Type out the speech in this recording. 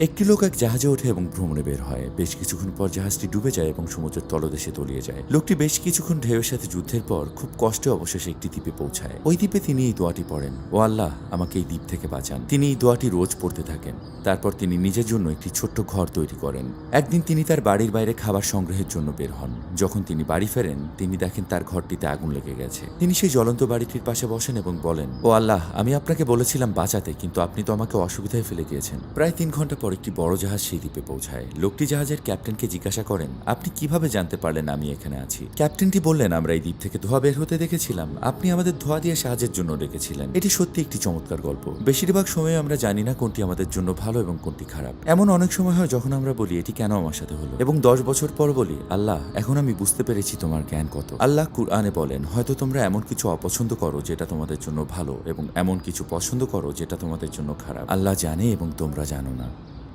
একটি লোক এক জাহাজে ওঠে এবং ভ্রমণে বের হয়। বেশ কিছুক্ষণ পর জাহাজটি ডুবে যায় এবং সমুদ্রের তলদেশে তলিয়ে যায়। লোকটি বেশ কিছুক্ষণ ঢেউয়ের সাথে যুদ্ধের পর খুব কষ্টে অবশেষে একটি দ্বীপে পৌঁছায়। ওই দ্বীপে তিনি এই দোয়াটি পড়েন, ও আল্লাহ, আমাকে এই দ্বীপ থেকে বাঁচান। তিনি এই দোয়াটি রোজ পড়তে থাকেন। তারপর তিনি নিজের জন্য একটি ছোট্ট ঘর তৈরি করেন। একদিন তিনি তার বাড়ির বাইরে খাবার সংগ্রহের জন্য বের হন। যখন তিনি বাড়ি ফেরেন, তিনি দেখেন তার ঘরটিতে আগুন লেগে গেছে। তিনি সেই জ্বলন্ত বাড়িটির পাশে বসেন এবং বলেন, ও আল্লাহ, আমি আপনাকে বলেছিলাম বাঁচাতে, কিন্তু আপনি তো আমাকে অসুবিধায় ফেলে দিয়েছেন। প্রায় 3 ঘন্টা পর একটি বড় জাহাজ সেই দ্বীপে পৌঁছায়। লোকটি জাহাজের ক্যাপ্টেনকে জিজ্ঞাসা করেন, আপনি কিভাবে জানতে পারলেন আমি এখানে আছি? ক্যাপ্টেনটি বললেন, আমরা এই দ্বীপ থেকে ধোঁয়া বের হতে দেখেছিলাম। আপনি আমাদের ধোঁয়া দিয়ে সাহায্যের জন্য ডেকেছিলেন। এটি সত্যি একটি চমৎকার গল্প। বেশিরভাগ সময় আমরা জানি না কোনটি আমাদের জন্য ভালো এবং কোনটি খারাপ। এমন অনেক সময় হয় যখন আমরা বলি, এটি কেন আমার সাথে হলো, এবং 10 বছর পর বলি, আল্লাহ, এখন আমি বুঝতে পেরেছি তোমার জ্ঞান কত। আল্লাহ কুরআনে বলেন, হয়তো তোমরা এমন কিছু অপছন্দ করো যেটা তোমাদের জন্য ভালো, এবং এমন কিছু পছন্দ করো যেটা তোমাদের জন্য খারাপ। আল্লাহ জানে এবং তোমরা জানো না।